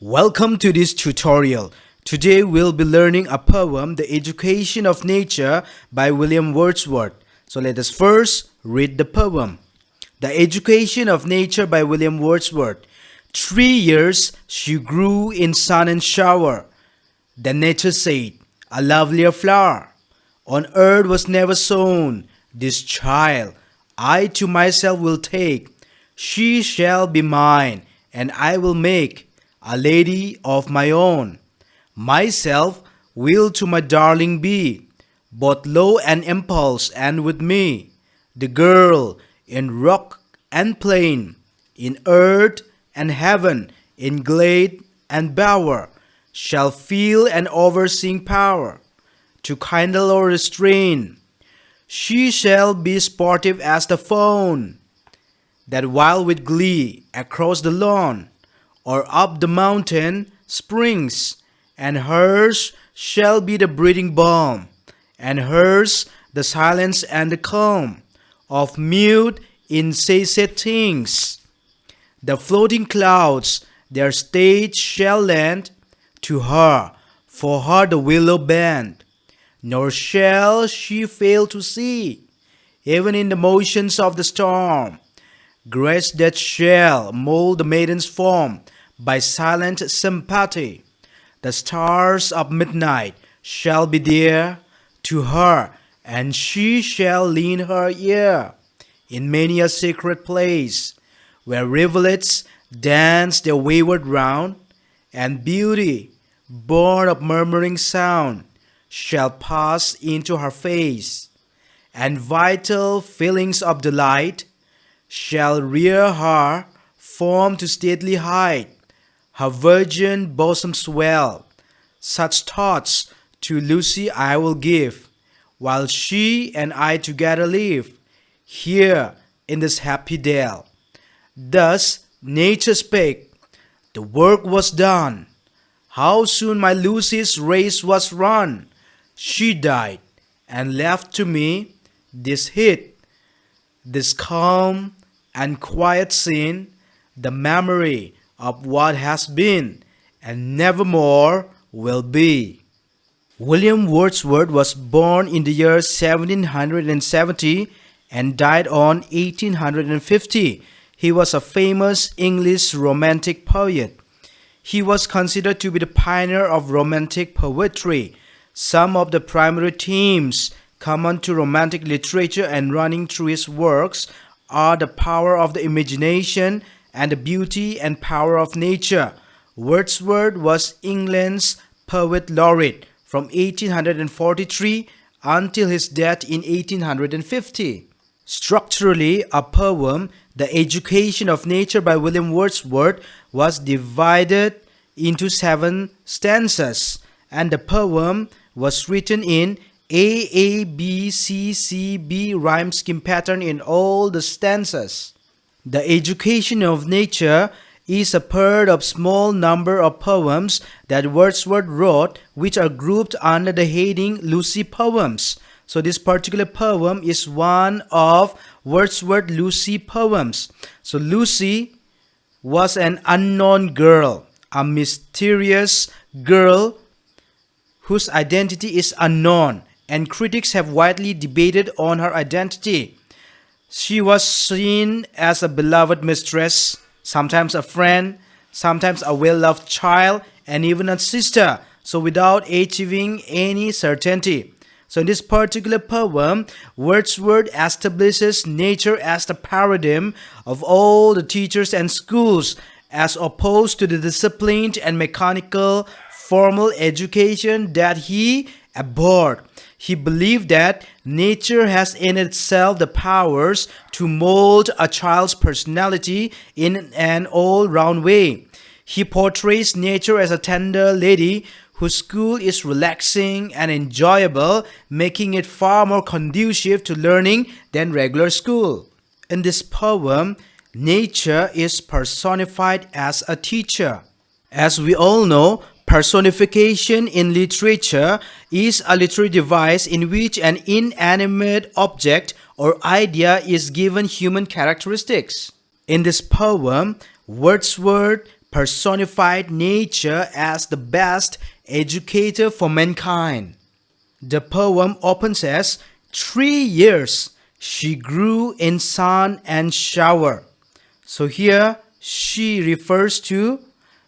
Welcome to this tutorial. Today we'll be learning a poem, The Education of Nature by William Wordsworth. So let us first read the poem. The Education of Nature by William Wordsworth. 3 years she grew in sun and shower. Then nature said, a lovelier flower on earth was never sown. This child I to myself will take. She shall be mine, and I will make a lady of my own. Myself will to my darling be, both low and impulse and with me. The girl in rock and plain, in earth and heaven, in glade and bower, shall feel an overseeing power to kindle or restrain. She shall be sportive as the fawn, that while with glee across the lawn, or up the mountain springs, and hers shall be the breathing balm, and hers the silence and the calm of mute insatiate things. The floating clouds their stage shall lend to her, for her the willow bend, nor shall she fail to see, even in the motions of the storm, grace that shall mold the maiden's form by silent sympathy. The stars of midnight shall be dear to her, and she shall lean her ear in many a secret place, where rivulets dance their wayward round, and beauty, born of murmuring sound, shall pass into her face, and vital feelings of delight shall rear her form to stately height. Her virgin bosom swell. Such thoughts to Lucy I will give, while she and I together live here in this happy dale. Thus nature spake, the work was done. How soon my Lucy's race was run! She died, and left to me this heat, this calm and quiet scene, the memory of what has been and nevermore will be. William Wordsworth was born in the year 1770 and died on 1850. He was a famous English romantic poet. He was considered to be the pioneer of romantic poetry. Some of the primary themes common to romantic literature and running through his works are the power of the imagination and the beauty and power of nature. Wordsworth was England's poet laureate from 1843 until his death in 1850. Structurally, a poem, The Education of Nature by William Wordsworth, was divided into 7 stanzas, and the poem was written in AABCCB rhyme scheme pattern in all the stanzas. The Education of Nature is a part of small number of poems that Wordsworth wrote, which are grouped under the heading Lucy poems. So this particular poem is one of Wordsworth's Lucy poems. So Lucy was an unknown girl, a mysterious girl whose identity is unknown, and critics have widely debated on her identity. She was seen as a beloved mistress, sometimes a friend, sometimes a well-loved child, and even a sister, so without achieving any certainty. So in this particular poem, Wordsworth establishes nature as the paradigm of all the teachers and schools, as opposed to the disciplined and mechanical formal education that he abhorred. He believed that nature has in itself the powers to mold a child's personality in an all-round way. He portrays nature as a tender lady whose school is relaxing and enjoyable, making it far more conducive to learning than regular school. In this poem, nature is personified as a teacher. As we all know, personification in literature is a literary device in which an inanimate object or idea is given human characteristics. In this poem, Wordsworth personified nature as the best educator for mankind. The poem opens as 3 years she grew in sun and shower. So here she refers to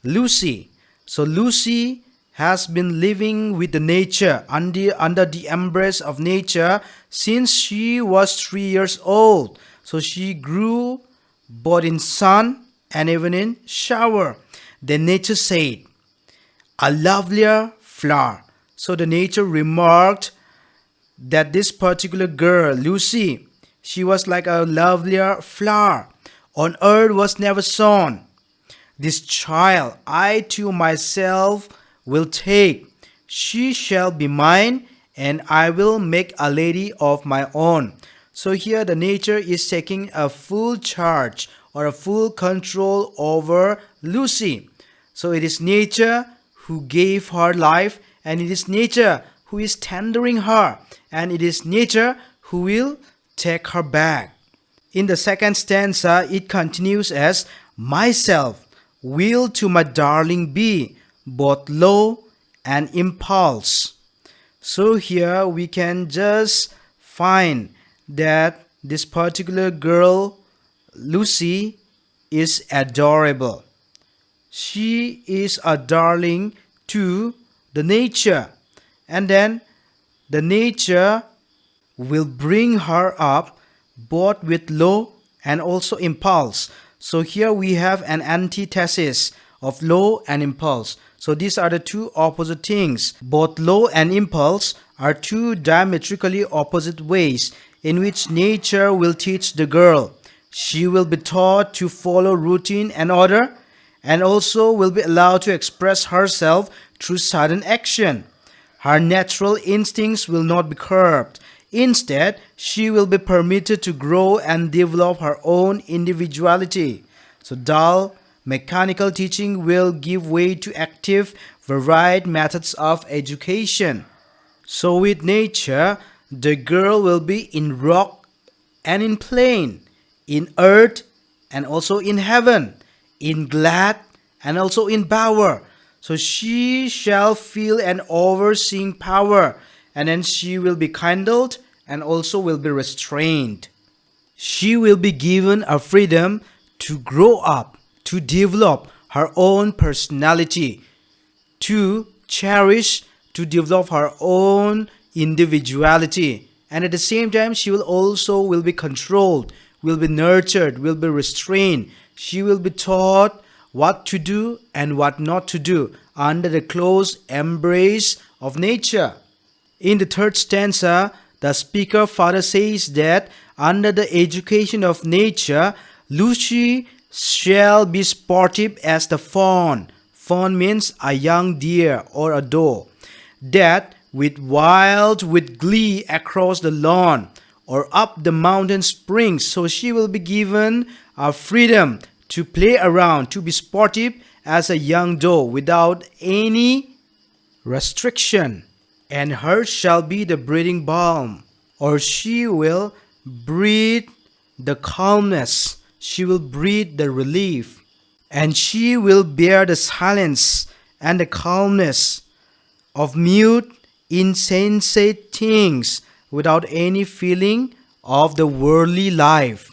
Lucy. So Lucy has been living with the nature under the embrace of nature since she was 3 years old. So she grew both in sun and even in shower. Then nature said, a lovelier flower. So the nature remarked that this particular girl, Lucy, she was like a lovelier flower on earth was never sown. This child I to myself will take. She shall be mine, and I will make a lady of my own. So here the nature is taking a full charge or a full control over Lucy. So it is nature who gave her life, and it is nature who is tendering her, and it is nature who will take her back. In the second stanza, it continues as, myself will to my darling be, both law and impulse. So here we can just find that this particular girl, Lucy, is adorable. She is a darling to the nature, and then the nature will bring her up both with law and also impulse. So here we have an antithesis of law and impulse. So these are the two opposite things. Both law and impulse are two diametrically opposite ways in which nature will teach the girl. She will be taught to follow routine and order, and also will be allowed to express herself through sudden action. Her natural instincts will not be curbed. Instead, she will be permitted to grow and develop her own individuality. So dull, mechanical teaching will give way to active, varied methods of education. So with nature, the girl will be in rock and in plain, in earth and also in heaven, in glad and also in bower. So she shall feel an overseeing power, and then she will be kindled and also will be restrained. She will be given a freedom to grow up, to develop her own personality, to cherish, to develop her own individuality. And at the same time, she will be controlled, will be nurtured, will be restrained. She will be taught what to do and what not to do under the close embrace of nature. In the third stanza, the speaker further says that under the education of nature, Lucy shall be sportive as the fawn. Fawn means a young deer or a doe, that with glee across the lawn or up the mountain springs. So she will be given a freedom to play around, to be sportive as a young doe without any restriction. And hers shall be the breathing balm, or she will breathe the calmness, she will breathe the relief, and she will bear the silence and the calmness of mute, insensate things without any feeling of the worldly life.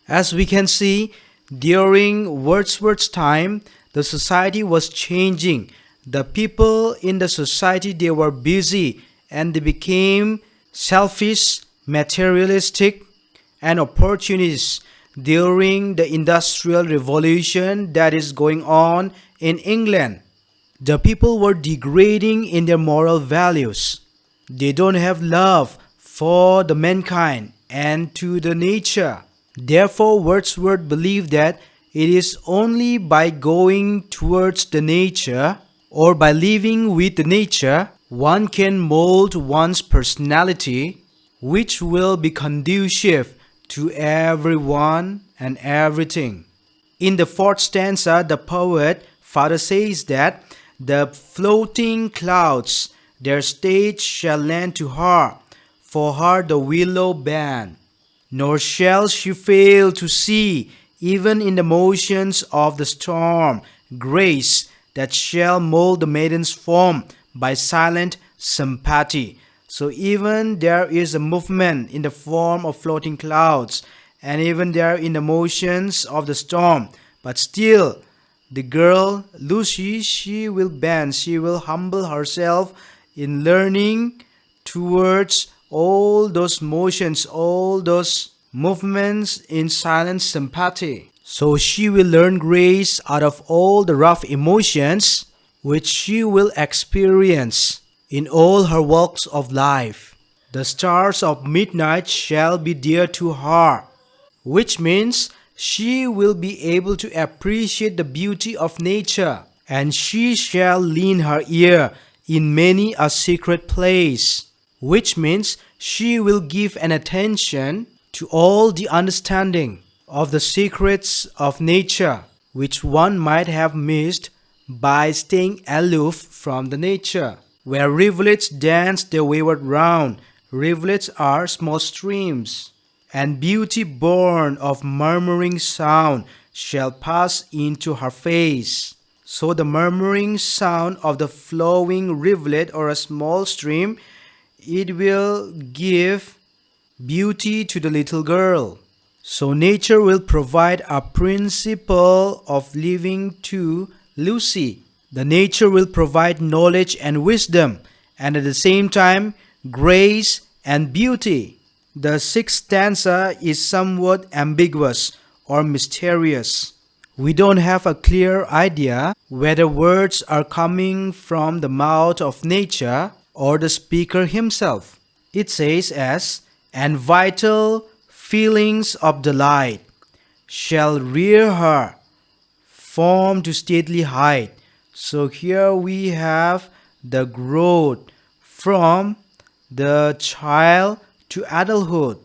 As we can see, during Wordsworth's time, the society was changing. The people in the society, they were busy and they became selfish, materialistic, and opportunists during the Industrial Revolution that is going on in England. The people were degrading in their moral values. They don't have love for the mankind and to the nature. Therefore, Wordsworth believed that it is only by going towards the nature or by living with the nature one can mold one's personality, which will be conducive to everyone and everything. In the fourth stanza, the poet further says that the floating clouds their stage shall lend to her, for her the willow band. Nor shall she fail to see even in the motions of the storm, grace that shall mold the maiden's form by silent sympathy. So even there is a movement in the form of floating clouds, and even there in the motions of the storm, but still the girl Lucy, she will bend, she will humble herself in learning towards all those motions, all those movements in silent sympathy. So she will learn grace out of all the rough emotions which she will experience in all her walks of life. The stars of midnight shall be dear to her, which means she will be able to appreciate the beauty of nature, and she shall lean her ear in many a secret place, which means she will give an attention to all the understanding of the secrets of nature, which one might have missed by staying aloof from the nature. Where rivulets dance their wayward round, rivulets are small streams, and beauty born of murmuring sound shall pass into her face. So the murmuring sound of the flowing rivulet or a small stream, it will give beauty to the little girl. So nature will provide a principle of living to Lucy. The nature will provide knowledge and wisdom, and at the same time grace and beauty. The sixth stanza is somewhat ambiguous or mysterious. We don't have a clear idea whether words are coming from the mouth of nature or the speaker himself. It says as, and vital feelings of delight shall rear her form to stately height. So here we have the growth from the child to adulthood.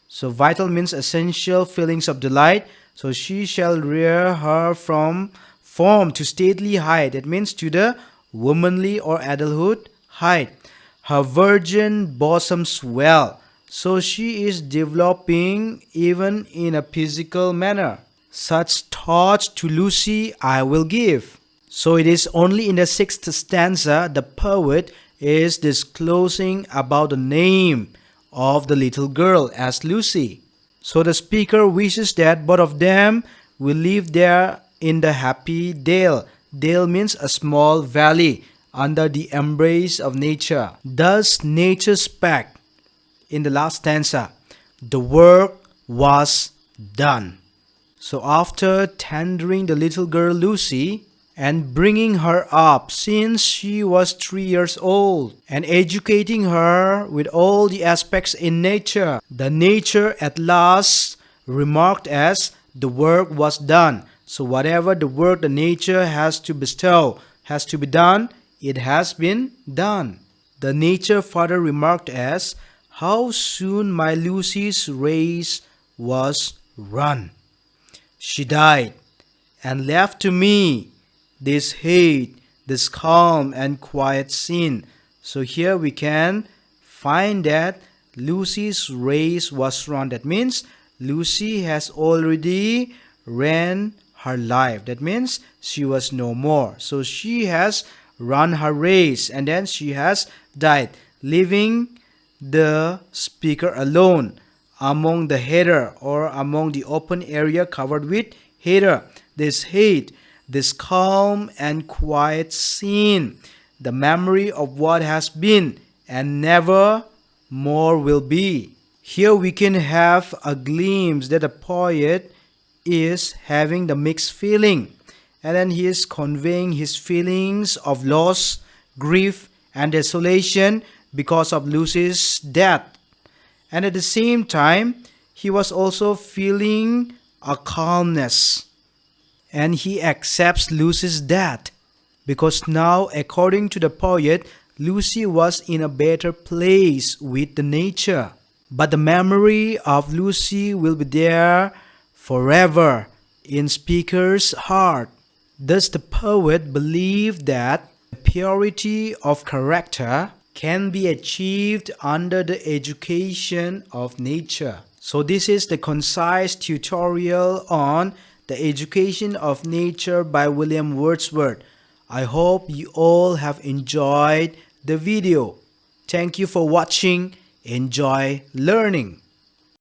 So vital means essential feelings of delight. So she shall rear her from form to stately height. It means to the womanly or adulthood height. Her virgin bosom swell. So she is developing even in a physical manner. Such thoughts to Lucy I will give. So it is only in the sixth stanza the poet is disclosing about the name of the little girl as Lucy. So the speaker wishes that both of them will live there in the happy dale. Dale means a small valley under the embrace of nature. Thus nature spake in the last stanza, the work was done. So after tendering the little girl Lucy and bringing her up since she was 3 years old and educating her with all the aspects in nature, the nature at last remarked as the work was done. So whatever the work the nature has to bestow, has to be done, it has been done. The nature further remarked as, how soon my Lucy's race was run. She died and left to me this hate, this calm and quiet scene. So here we can find that Lucy's race was run. That means Lucy has already ran her life. That means she was no more. So she has run her race and then she has died, leaving the speaker alone among the heather or among the open area covered with heather. This hate, this calm and quiet scene, the memory of what has been and never more will be. Here we can have a glimpse that the poet is having the mixed feeling, and then he is conveying his feelings of loss, grief and desolation because of Lucy's death. And at the same time, he was also feeling a calmness. And he accepts Lucy's death because now, according to the poet, Lucy was in a better place with the nature. But the memory of Lucy will be there forever in speaker's heart. Thus the poet believed that the purity of character can be achieved under the education of nature. So this is the concise tutorial on the education of nature by William Wordsworth. I hope you all have enjoyed the video. Thank you for watching. Enjoy learning.